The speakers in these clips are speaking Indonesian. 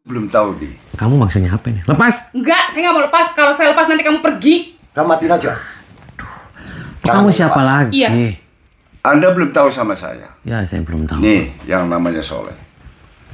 Belum tahu, Di. Kamu maksudnya apa ini? Lepas? Enggak, saya nggak mau lepas. Kalau saya lepas nanti kamu pergi. Udah matiin aja. Kamu siapa lagi? Iya. Anda belum tahu sama saya. Ya, saya belum tahu. Nih, yang namanya Soleh.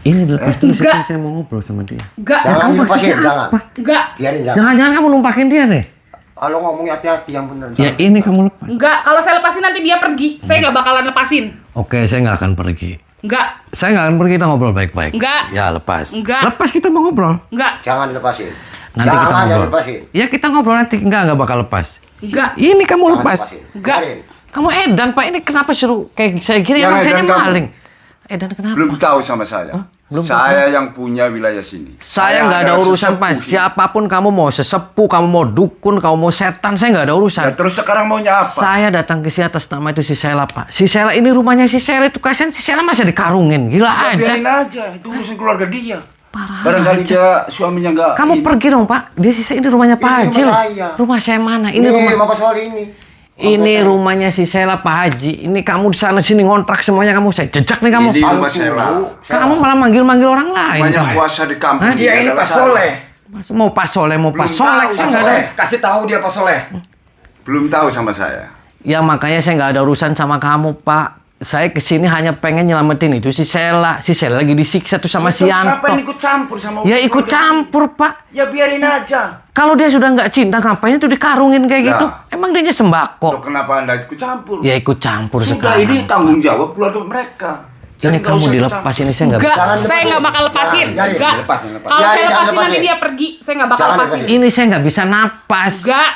Ini dilepas dulu, Enggak. saya mau ngobrol sama dia. Enggak. Jangan Kamu dilepasin, maksudnya jangan. apa? Enggak. Biarin jangan. Jangan-jangan kamu numpakin dia deh. Kalau ngomongnya hati-hati yang benar. Ya ini kamu lepas. Enggak. Kalau saya lepasin nanti dia pergi. Saya nggak bakalan lepasin. Oke, saya nggak akan pergi. Enggak. Saya nggak akan pergi, kita ngobrol baik-baik. Enggak. Ya, lepas. Enggak. Lepas, kita mau ngobrol. Enggak. Jangan dilepasin. Nanti kita Jangan ngobrol. dilepasin. Ya, kita ngobrol nanti. Enggak bakal lepas. Enggak. Ini kamu Jangan lepas. dilepasin. Enggak. Biarin. Kamu edan, Pak. Ini kenapa suruh kayak saya kira Yang emang saya edan kamu. maling. Edan kenapa? Belum tahu sama saya. Belum Saya yang punya wilayah sini. Saya nggak ada adalah urusan, sesepuh Pak. sini. Siapapun kamu mau sesepuh, kamu mau dukun, kamu mau setan, saya nggak ada urusan. Ya, terus sekarang maunya apa? Saya datang ke si atas nama itu si Sela, Pak. Si Sela ini rumahnya si Sela itu, kasihan si Sela masih dikarungin. Gila Ya, aja. biarin aja, itu urusan keluarga dia. Parah Barangkali dia suaminya nggak. Kamu ini. pergi dong, Pak. Dia si ini rumahnya Pak Ini Haji. rumah loh. saya. Rumah saya mana? Ini Ini rumah. Bapak soal ini. Ini rumahnya si Sela Pak Haji. Ini kamu di sana sini ngontrak semuanya kamu, saya jejak nih kamu. Ini Kalau rumah Sela. Kamu malah manggil-manggil orang lain Banyak kamu. puasa di kampung. Hah? Dia Dia ini adalah Pak saya. Soleh. Mau Pak Soleh, mau Pak Belum Soleh, tahu, saya Pak nggak ada. Soleh, kasih tahu dia Pak Soleh. Belum tahu sama saya. Ya makanya saya nggak ada urusan sama kamu, Pak. Saya kesini hanya pengen nyelamatin itu si Sela. Si Sela lagi disiksa tuh sama si Terus ngapain Yanto. ikut campur sama Ya ikut keluarga? campur, Pak. Ya biarin aja. Kalau dia sudah nggak cinta, ngapain tuh dikarungin kayak Nah. gitu? Emang dia Loh, sembako? kenapa Anda ikut campur? Ya ikut campur Sudah, sekarang. ini tanggung jawab keluarga mereka. Ini Jadi nggak kamu usah ikut dilepas campur. ini saya nggak Enggak. bisa. Jangan Saya lepasin. nggak bakal lepasin. Jangan, Enggak. Lepas, lepas. Kalau Jangan, saya jangan lepasin nanti lepasin. dia pergi. Saya nggak bakal Jangan lepasin. lepasin. Ini saya nggak bisa napas. Enggak.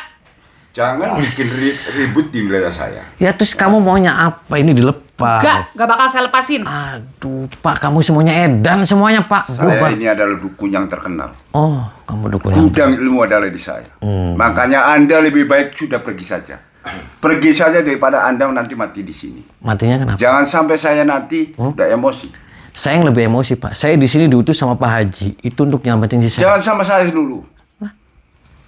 Jangan bikin ribut di wilayah saya. Ya terus kamu maunya apa? Ini dilepas. Enggak bakal saya lepasin. Aduh, Pak, kamu semuanya edan semuanya, Pak. Saya Bubar. ini adalah dukun yang terkenal. Oh, kamu dukun yang Gudang ilmu adalah di saya. Hmm. Makanya Anda lebih baik sudah pergi saja. Pergi saja daripada Anda nanti mati di sini. matinya kenapa? Jangan sampai saya nanti udah emosi. Saya yang lebih emosi, Pak. Saya di sini diutus sama Pak Haji. Itu untuk nyelamatin si Sela. Jangan sama saya dulu.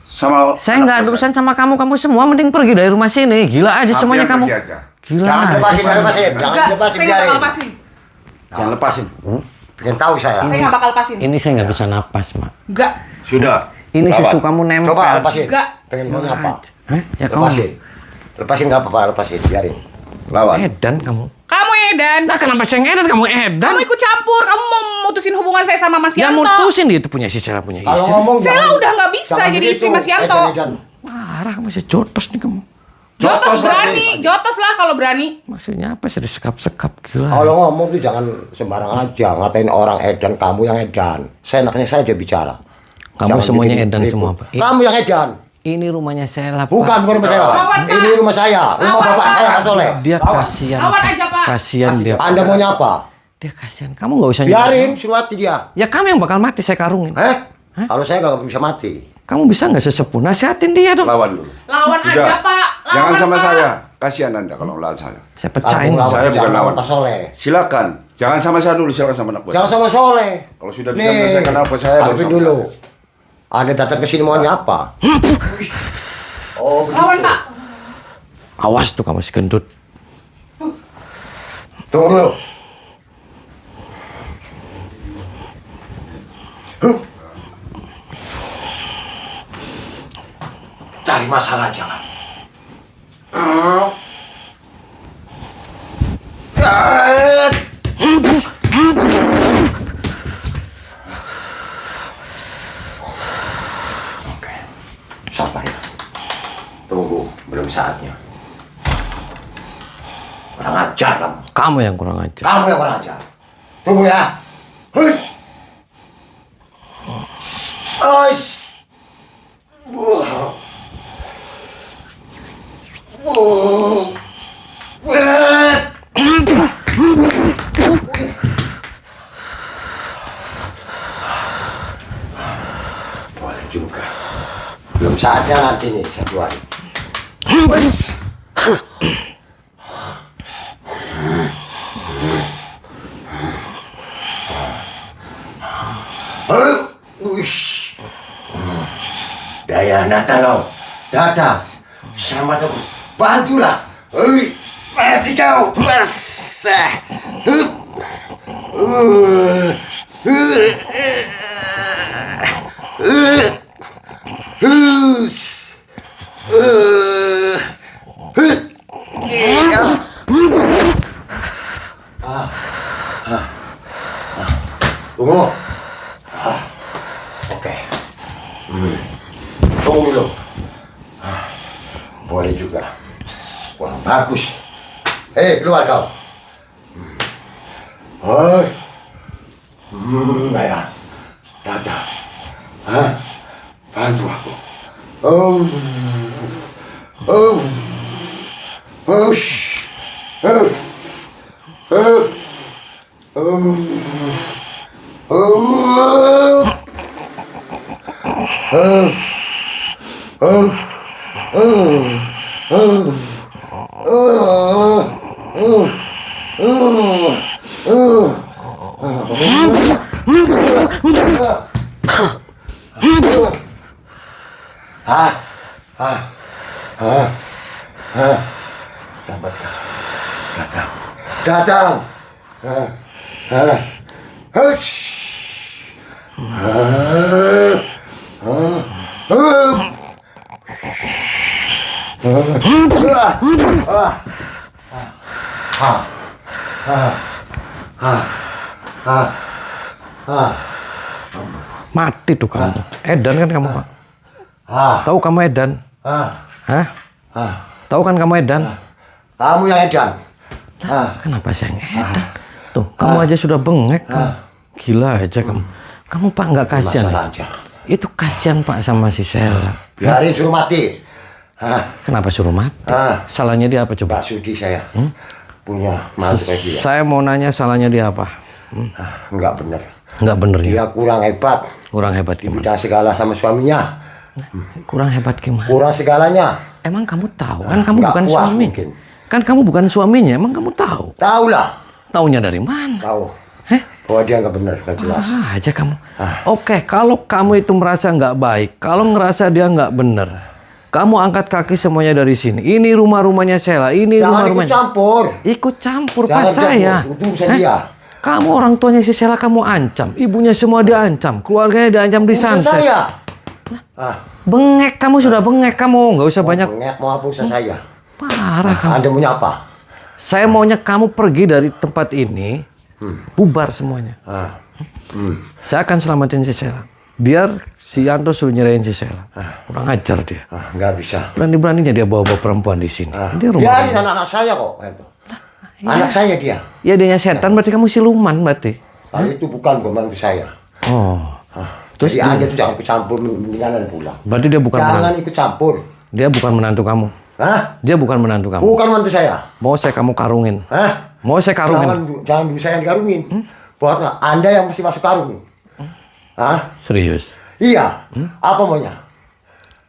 Sama Saya nggak ada urusan sama kamu. Kamu semua mending pergi dari rumah sini. Gila aja semuanya kamu. Pergi aja. Gila. Jangan aja. lepasin, jangan lepasin. Jangan Enggak. lepasin, Saya nggak bakal biarin. lepasin. Jangan lepasin. Bikin tahu saya. Saya nggak bakal lepasin. Ini saya nggak bisa napas, Mak. Enggak. Sudah. Ini Lawan. susu kamu nempel. Coba lepasin. Enggak. Pengen maunya apa? Hah? Ya kamu. Lepasin. Lepasin nggak apa-apa, lepasin. Biarin. Lawan. Edan kamu. Kamu edan. Nah, kenapa saya ngedan? Kamu edan. Kamu ikut campur. Kamu mau mutusin hubungan saya sama Mas Ya Yanto. mutusin dia itu punya si Sela punya Kalau istri. ngomong Sela jangan- udah nggak bisa jangan jadi begitu. istri Mas Yanto. Edan. Marah kamu saya jotos nih kamu. Jotos Jotos berani. Jotos lah kalau berani. Maksudnya apa sih disekap-sekap gila. Kalau ngomong tuh jangan sembarang aja. Ngatain orang edan, kamu yang edan. Seenaknya saja bicara. Kamu Jangan semuanya bikin edan ribut. semua, Pak. Kamu yang edan. Ini rumahnya Sela, Pak. Bukan rumah saya. Lawan, Pak. Ini rumah saya. Rumah Lawan, bapak Pak. saya, Pak Soleh. Dia kasihan. Lawan Pak. aja, Pak. Kasihan dia. Anda maunya apa? Dia kasihan. Kamu nggak usah Biarin, suruh mati dia. Ya kamu yang bakal mati saya karungin. Kalau saya nggak bisa mati. Kamu bisa nggak sesepuh nasihatin dia dong. Lawan dulu. Lawan Sudah. aja, Pak. Lawan, Jangan sama Pak. saya. Kasihan Anda kalau lawan saya. Saya pecahin. Kamu lawan, Saya bukan jangan lawan. Pak Soleh. Silakan. Jangan sama saya dulu, silakan sama anak buah. Jangan sama Soleh. Kalau sudah bisa menyelesaikan apa saya, baru hadapin sama dulu. saya. Anda datang ke sini maunya apa? Oh, Lawan, Pak. Awas tuh kamu si gendut. Tunggu dulu. Cari masalah jangan. Oke, sabar ya. Tunggu, belum saatnya. Kurang ajar kamu. Kamu yang kurang ajar. Kamu yang kurang ajar. Tunggu ya. Hui. Ois. Boleh juga. Belum saatnya nanti nih, 1 hari. Uish. Daya datang kau. Datang. Sama aku. Bantulah. Mati kau. Basah. Tunggu. Oke. Tunggu dulu. Boleh juga. Wah, bagus. Hei, keluar kau. Hoi. Ya. Datang. Hah? Bantu aku. Oh. Oh. Oh. Oh. Oh. Oh. Oh. Oh. Oh. Datang. Mati tuh kamu. Edan kan kamu, Pak? Tahu kamu Edan? Hah? Tahu kan kamu Edan? Kamu yang edan. Kenapa saya yang Edan? Tuh, kamu aja sudah bengek kamu. Gila aja kamu. Kamu Pak nggak kasihan? Masalah aja. Itu kasihan Pak sama si Sela. Biarin suruh mati. Kenapa suruh mati? Salahnya dia apa coba? Pak Sudi saya punya mantu kayak dia. Saya mau nanya salahnya dia apa? Enggak benar. Nggak bener ya? Dia kurang hebat. Kurang hebat gimana? Bidang segala sama suaminya. Kurang hebat gimana? Kurang segalanya. Emang kamu tahu kan kamu nggak bukan puas suami. mungkin. Kan kamu bukan suaminya, emang kamu tahu? Tahu lah. Taunya dari mana? Tahu. Heh? Bahwa dia nggak benar, nggak jelas. Aja kamu. Oke, kalau kamu itu merasa nggak baik, kalau ngerasa dia nggak bener, kamu angkat kaki semuanya dari sini. Ini rumah-rumahnya Sela, ini Jangan ikut rumah-rumahnya. campur. Ikut campur Jangan Pak saya. campur, itu urusan Heh? dia. Kamu orang tuanya si Sela kamu ancam, ibunya semua diancam, keluarganya diancam Urusan disantet. saya. Bengek kamu sudah bengek kamu, nggak usah banyak. Bengek mau apa urusan saya? Parah kamu. Anda punya apa? Saya maunya kamu pergi dari tempat ini, bubar semuanya. Saya akan selamatin si Sela. Biar si Yanto suruh nyerahin si Sela. Kurang ajar dia. Nggak bisa. Berani-beraninya dia bawa-bawa perempuan di sini. Dia rumah. Dia ini anak-anak saya kok. Anak saya dia. Ya dia setan berarti kamu siluman berarti. Kalau itu bukan pembantu saya. Oh. Terus jadi Anda tuh jangan ikut campur, mendingan Anda pulang. Berarti dia bukan Jangan menantu. ikut campur. Dia bukan menantu kamu. Hah? Dia bukan menantu kamu. Bukan mantu saya. Mau saya kamu karungin. Hah? Mau saya karungin. Jangan dulu saya yang dikarungin. Buatlah Anda yang mesti masuk karung. Hah? Serius. Iya. Apa maunya?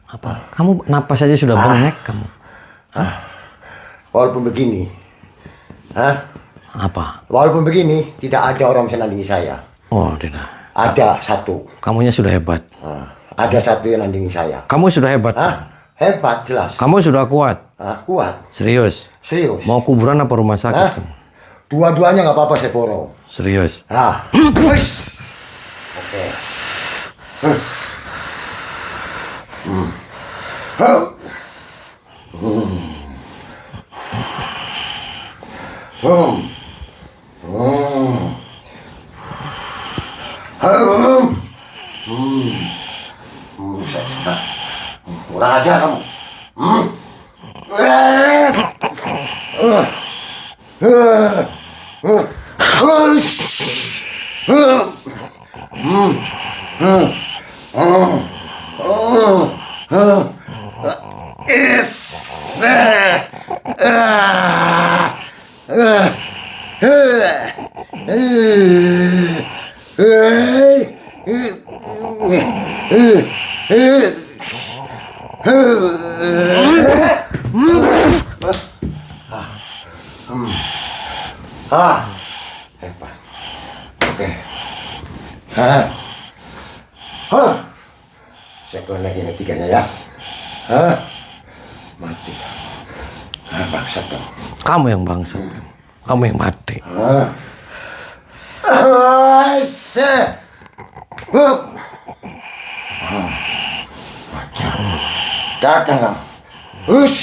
Apa? Kamu napas saja sudah bengek kamu. Walaupun begini. Hah? Apa? Walaupun begini, tidak ada orang bisa nandingi saya. Oh, tidak. Ada satu. Kamunya sudah hebat. Ada satu yang nandingi saya. Kamu sudah hebat. Hah? Hebat, jelas. Kamu sudah kuat. Kuat. Serius. Serius. Mau kuburan apa rumah sakit Hah? kamu? Dua-duanya nggak apa-apa saya borong. Serius. Oke. Kurang ajar kamu. Hebat. Oke. Saya keluar lagi yang ketiganya ya. Mati. Bangsat dong. Kamu yang bangsat. Kamu yang mati. Macam. Datang kamu. Hush.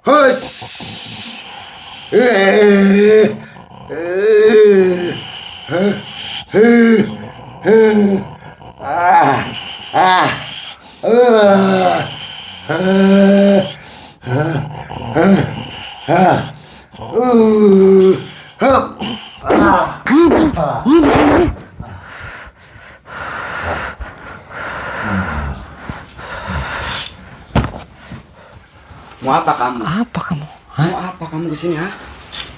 Hush. Mau apa kamu? Apa kamu? Mau apa kamu kesini, ha?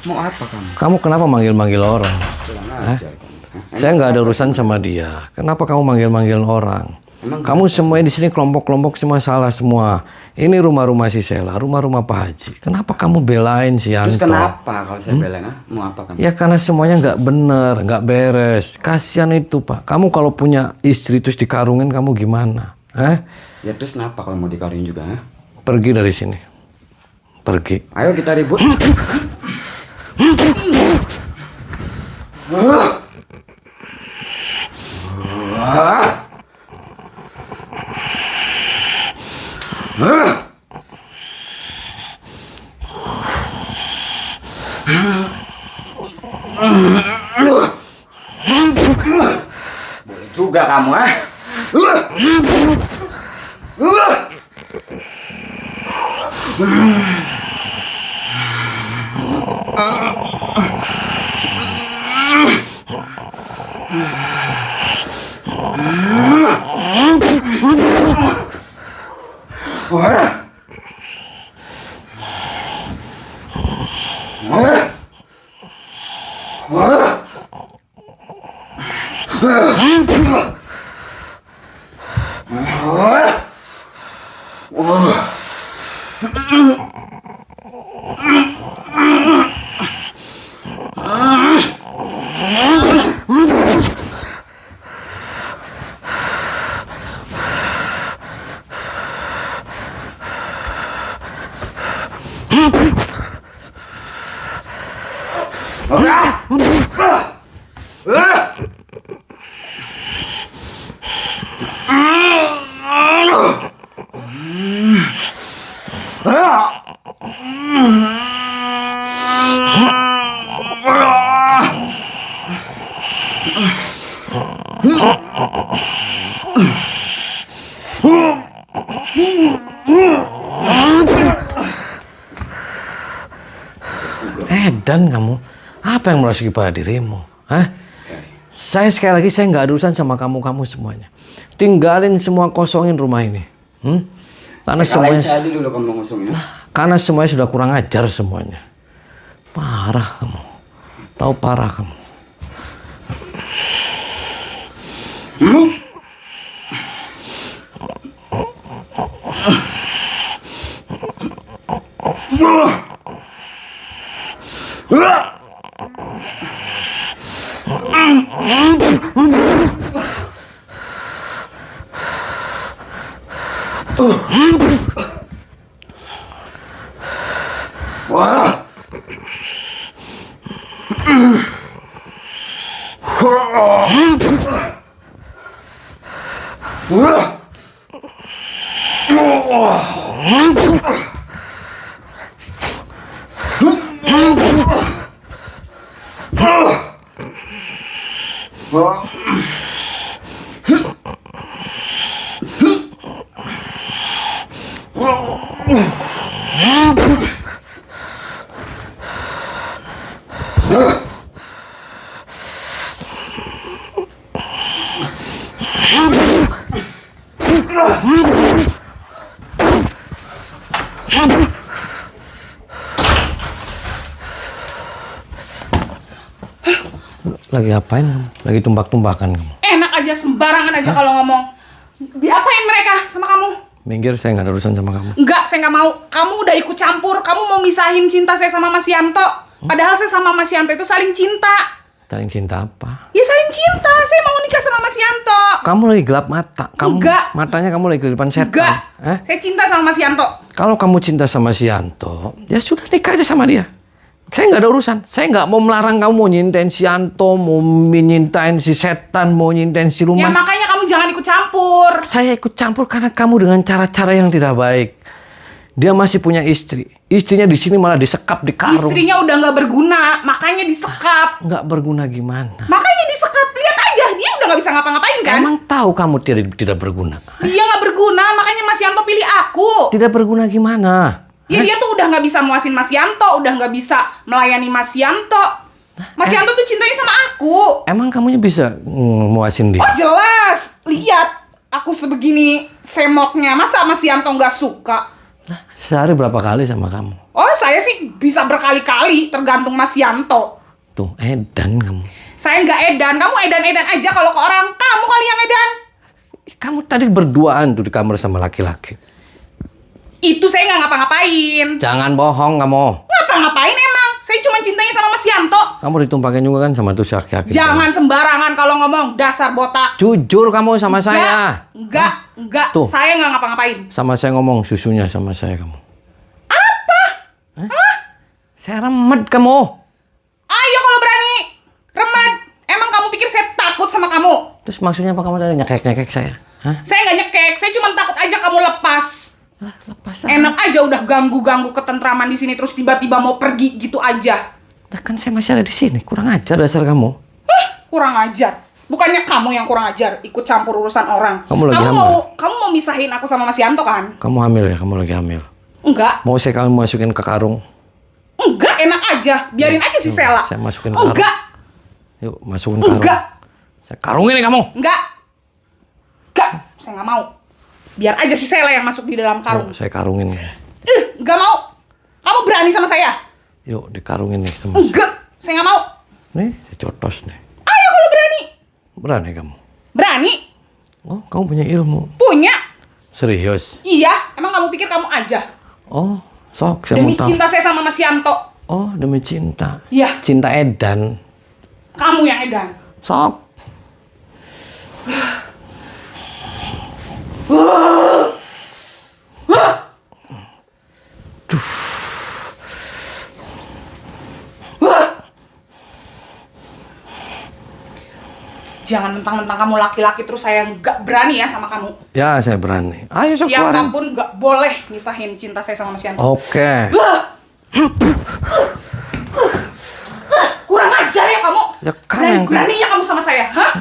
Mau apa kamu? Kamu kenapa manggil-manggil orang? Kurang ajar kamu. Saya nggak ada urusan sama dia. Kenapa kamu manggil-manggil orang? Kamu semuanya di sini kelompok-kelompok semua salah semua. Ini rumah-rumah si Sela, rumah-rumah Pak Haji. Kenapa kamu belain si Yanto? Terus kenapa kalau saya belain, ha? Mau apa kamu? Ya karena semuanya nggak bener, nggak beres. Kasihan itu Pak. Kamu kalau punya istri terus dikarungin kamu gimana? Ya terus kenapa kalau mau dikawin juga, ha? Pergi dari sini. Pergi. Ayo kita ribut. Boleh juga kamu, ha? Dan kamu, apa yang merasuki pada dirimu? Hah? Saya sekali lagi, saya nggak ada urusan sama kamu semuanya. Tinggalin semua, kosongin rumah ini. Karena semuanya, saya aja dulu kamu ngosongin. karena semuanya sudah kurang ajar semuanya. Parah kamu. Tahu parah kamu. Lagi apain kamu? Lagi tumbak-tumbakan kamu? Enak aja, sembarangan aja kalau ngomong. Diapain mereka sama kamu? Minggir, saya nggak ada urusan sama kamu. Enggak, saya nggak mau. Kamu udah ikut campur. Kamu mau misahin cinta saya sama Mas Yanto. Padahal saya sama Mas Yanto itu saling cinta. Saling cinta apa? Ya saling cinta. Saya mau nikah sama Mas Yanto. Kamu lagi gelap mata. Kamu, Enggak. matanya kamu lagi kelipan setan. Enggak. Saya cinta sama Mas Yanto. Kalau kamu cinta sama si Yanto, ya sudah nikah aja sama dia. Saya nggak ada urusan. Saya nggak mau melarang kamu mau nyintain si Anto, mau nyintain si Setan, mau nyintain si Ya Luman. makanya kamu jangan ikut campur. Saya ikut campur karena kamu dengan cara-cara yang tidak baik. Dia masih punya istri. Istrinya di sini malah disekap di karung. Istrinya udah nggak berguna, makanya disekap. Nggak berguna gimana? Makanya disekap, lihat aja dia udah nggak bisa ngapa-ngapain kan? Emang tahu kamu tidak berguna? Dia nggak berguna, makanya Mas Yanto pilih aku. Tidak berguna gimana? Ya dia tuh udah nggak bisa muasin Mas Yanto, udah nggak bisa melayani Mas Yanto. Mas Yanto tuh cintanya sama aku. Emang kamunya bisa muasin dia? Oh jelas, lihat aku sebegini semoknya, masa Mas Yanto nggak suka? Lah, sehari berapa kali sama kamu? Oh saya sih bisa berkali-kali, tergantung Mas Yanto. Tuh, edan kamu. Saya nggak edan, kamu edan-edan aja kalau ke orang. Kamu kali yang edan. Kamu tadi berduaan tuh di kamar sama laki-laki. Itu saya nggak ngapa-ngapain. Jangan bohong kamu. Ngapa-ngapain emang? Saya cuma cintanya sama Mas Yanto. Kamu ditumpakin juga kan sama tuh si laki-laki. Jangan sembarangan kalau ngomong, dasar botak. Jujur kamu sama saya. Enggak. Tuh. Saya nggak ngapa-ngapain. Sama saya ngomong susunya sama saya kamu. Apa? Hah? Saya remet kamu. Ayo kalau berani. Remet. Emang kamu pikir saya takut sama kamu? Terus maksudnya apa kamu tadi nyekek-nyekek saya? Hah? Saya nggak nyekek. Saya cuma takut aja kamu lepas. Lah, lepas aja. Enak aja udah ganggu-ganggu ketentraman di sini terus tiba-tiba mau pergi gitu aja. Lah, kan saya masih ada di sini. Kurang ajar dasar kamu. Kurang ajar. Bukannya kamu yang kurang ajar, ikut campur urusan orang. Kamu lagi hamil. Kamu mau misahin aku sama Mas Yanto kan? Kamu hamil ya? Kamu lagi hamil. Enggak. Mau saya kamu masukin ke karung? Enggak, enak aja. Biarin aja si Sela. Saya masukin ke karung. Enggak. Yuk, masukin karung. Enggak. Saya karungin nih kamu. Enggak. Saya nggak mau. Biar aja si Sela yang masuk di dalam karung. Yuk, saya karungin. Enggak mau. Kamu berani sama saya? Yuk, dikarungin nih sama saya. Enggak. Saya nggak mau. Nih, saya cotos nih. Ayo kalau berani. Berani kamu? Berani? Oh, kamu punya ilmu. Punya? Serius? Iya. Emang kamu pikir kamu aja? Oh, sok saya Demi mau tahu. cinta saya sama Mas Yanto. Oh, demi cinta. Iya. Cinta edan. Kamu yang edan. Sok. Jangan mentang-mentang kamu laki-laki terus saya nggak berani ya sama kamu. Ya, saya berani. Ayo, sok keluarin. Siapapun nggak boleh misahin cinta saya sama Mas Yanto. Oke. Kurang ajar ya kamu. Ya, kamu yang- Beraninya kamu sama saya, hah?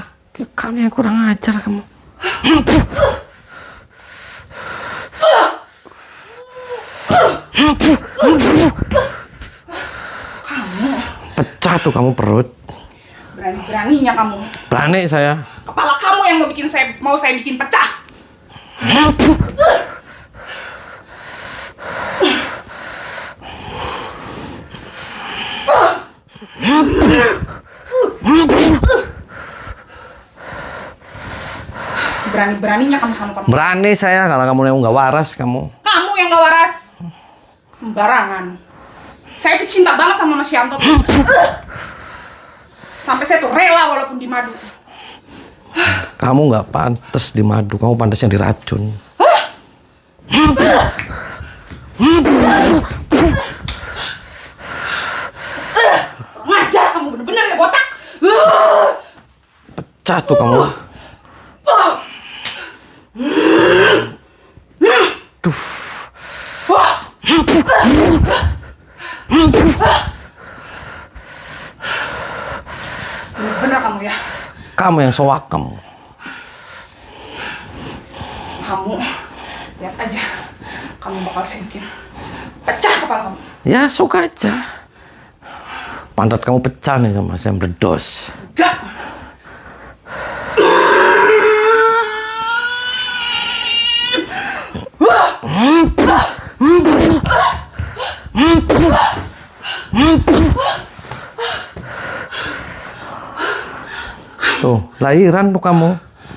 Kamu yang kurang ajar kamu. Pecah tuh kamu perut. Berani-beraninya kamu. Berani saya. Kepala kamu yang mau saya bikin pecah. Berani-beraninya kamu sama perempuan. Berani saya kalau kamu yang nggak waras kamu. Kamu yang gak waras. Sembarangan. Saya tuh cinta banget sama Mas Yanto. Sampai saya tuh rela walaupun di madu. Kamu nggak pantas di madu, kamu pantasnya diracun. Ngajar kamu bener-bener ya botak. Pecah tuh kamu. Bener-bener kamu ya. Kamu yang soak kamu. Kamu lihat aja. Kamu bakal saya bikin pecah kepala kamu. Ya suka aja. Pantat kamu pecah nih sama saya meledos. Gak. Tuh, lahiran tuh kamu.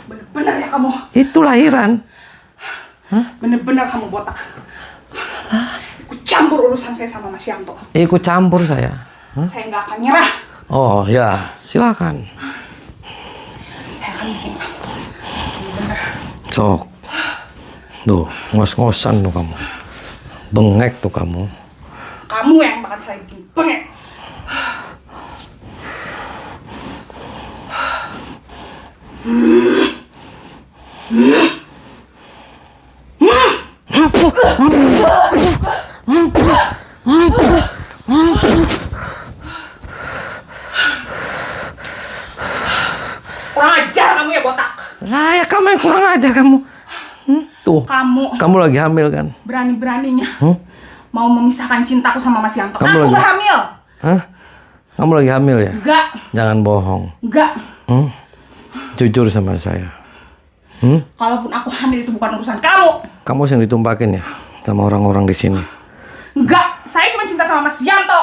Bener-bener ya kamu. Itu lahiran. Bener-bener kamu botak. Ikut campur urusan saya sama Mas Yanto. Ikut campur saya. Saya nggak akan nyerah. Oh ya, silakan. Saya akan bikin kamu. Bener-bener. Sok. Tuh, ngos-ngosan tuh kamu. Bengek tuh kamu. Kamu yang bakal saya bikin bengek. Kurang ajar kamu ya botak. Lah ya kamu yang kurang ajar kamu. Tuh. Kamu lagi hamil kan? Berani-beraninya mau memisahkan cintaku sama Mas Yanto. Kamu Aku lagi- gak hamil. Hah? Kamu lagi hamil ya? Enggak. Jangan bohong. Enggak. Jujur sama saya. Kalaupun aku hamil itu bukan urusan kamu. Kamu yang ditumpakin ya sama orang-orang di sini. Enggak. Saya cuma cinta sama Mas Yanto.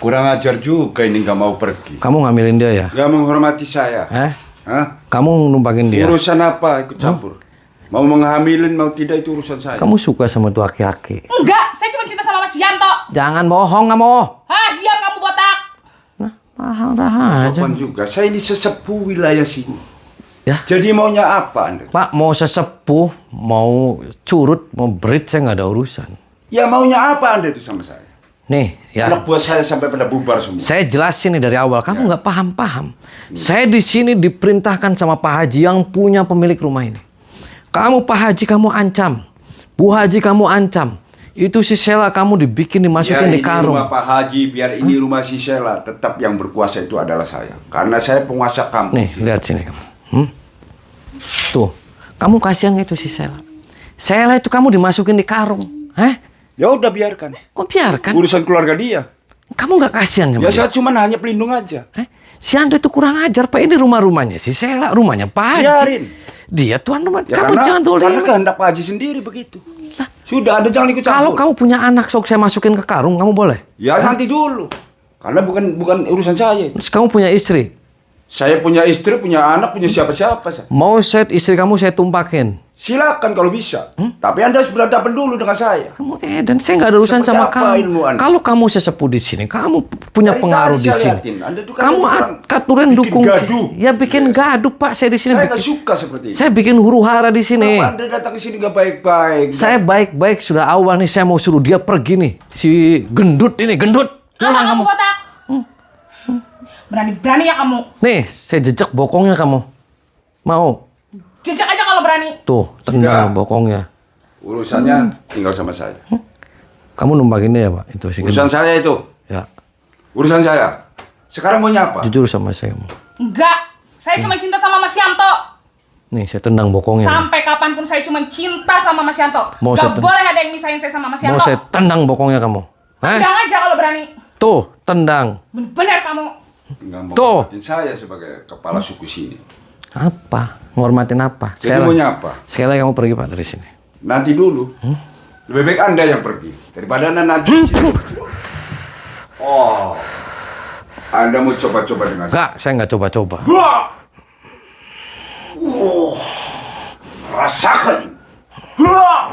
Kurang ajar juga ini nggak mau pergi. Kamu ngambilin dia ya? Nggak menghormati saya. Hah? Kamu numpakin dia? Urusan apa ikut campur? Mau menghamilin mau tidak itu urusan saya. Kamu suka sama tuh aki-aki? Enggak. Saya cuma cinta sama Mas Yanto. Jangan bohong kamu. Hah, diam kamu botak. Nah, aja. Sopan juga. Saya ini sesepuh wilayah sini. Ya. Jadi maunya apa Anda? Pak, mau sesepuh, mau curut, mau berit, saya nggak ada urusan. Ya maunya apa Anda itu sama saya? Nih, ya. Anak buah saya sampai pada bubar semua. Saya jelasin nih dari awal, kamu nggak paham-paham. Saya di sini diperintahkan sama Pak Haji yang punya pemilik rumah ini. Kamu Pak Haji kamu ancam, Bu Haji kamu ancam. Itu si Sela kamu dibikin dimasukin di karung. Rumah Pak Haji, biar ini rumah si Sela, tetap yang berkuasa itu adalah saya. Karena saya penguasa kampung. Nih, lihat sini kamu. Tuh, kamu kasihan nggak itu si Sela? Sela itu kamu dimasukin di karung, Ya udah biarkan. Kok biarkan? Urusan keluarga dia. Kamu nggak kasihan sama Ya dia? saya cuma hanya pelindung aja. Si Ando itu kurang ajar, Pak. Ini rumahnya si Sela, rumahnya Pak Haji. Biarin. Dia tuan rumah. Ya, Kamu jangan karena dolimin. kehendak Pak Haji sendiri begitu. Sudah, Anda jangan ikut campur. Kalau kamu punya anak, sok saya masukin ke karung, kamu boleh. Ya nanti dulu. Karena bukan urusan saya. Terus kamu punya istri. Saya punya istri, punya anak, punya siapa-siapa. Mau istri kamu saya tumpakin. Silakan kalau bisa. Tapi Anda harus berhadapan dulu dengan saya. Kamu dan saya nggak ada urusan Seperti sama apa ilmu kamu. Anda? Kalau kamu sesepuh di sini, kamu punya Dari pengaruh tadi di saya sini. liatin, Anda tuh kan Kamu orang aturan bikin dukung. gaduh. Ya bikin gaduh, Pak. Saya di sini Saya nggak bikin. suka seperti ini. Saya bikin huru hara di sini. Kenapa Anda datang ke sini nggak baik-baik? Saya baik-baik sudah awal nih, saya mau suruh dia pergi nih. Si gendut ini, gendut. Pulang kamu. botak. Berani-berani ya kamu. Nih, saya jejak bokongnya kamu. Mau? Jejak aja kalau berani. Tuh, Sudah. tendang bokongnya. Urusannya tinggal sama saya. Kamu numpakin dia ya, Pak? Itu si Urusan gendut. saya itu. Ya, Urusan saya. Sekarang maunya apa? jujur sama saya. kamu. Enggak. Saya cuma cinta sama Mas Yanto. Nih, saya tendang bokongnya. Sampai kapanpun saya cuma cinta sama Mas Yanto. Mau saya Gak boleh ada yang misahin saya sama Mas Mau Yanto. saya tendang bokongnya kamu. Tendang aja kalau berani. Tuh, tendang. Bener kamu. Tinggal mau Tuh. hormatin saya sebagai kepala suku sini. Apa? Ngormatin apa? Jadi maunya apa? Sekali lagi kamu pergi, Pak, dari sini. Nanti dulu. Lebih baik Anda yang pergi daripada Anda nanti. Oh. Anda mau coba-coba dengan saya? Enggak, saya nggak coba-coba. Wah! Rasakan. Wah!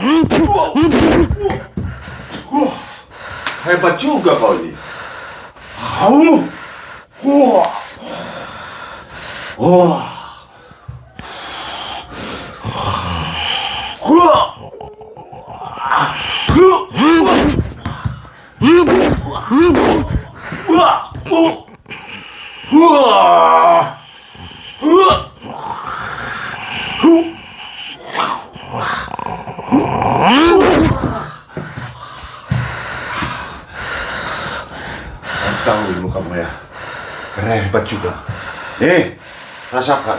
Wah! Hebat juga kau ini. Wah! Wah! Tahu ilmu kamu ya. Hebat juga. Nih, rasakan.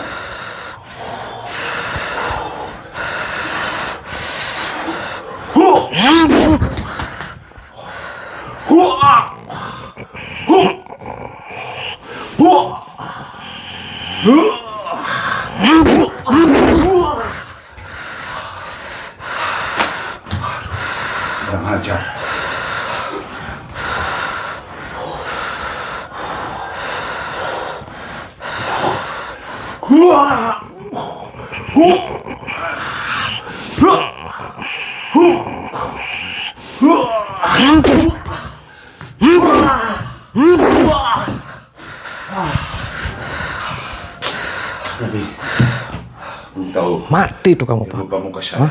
Kurang ajar. Tahu. Mati tuh kamu, Pak. Ilmu kamu ke saya.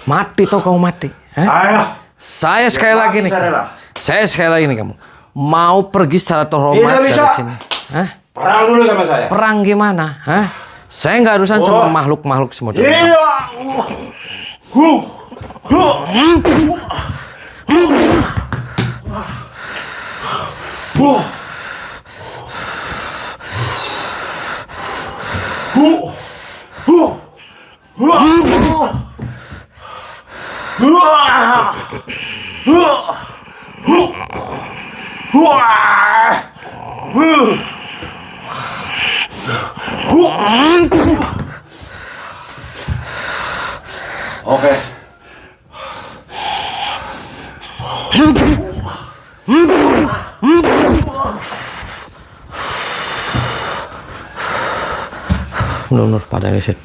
Mati tuh kamu mati. Ayah. Saya sekali lagi nih. Saya rela. Saya sekali lagi nih kamu. Mau pergi secara terhormat Tidak bisa. dari sini. Hah? Perang dulu sama saya. Perang gimana? Hah? Saya nggak urusan sama makhluk-makhluk semua. Iya. Oke. Bener-bener pada ini, Sid.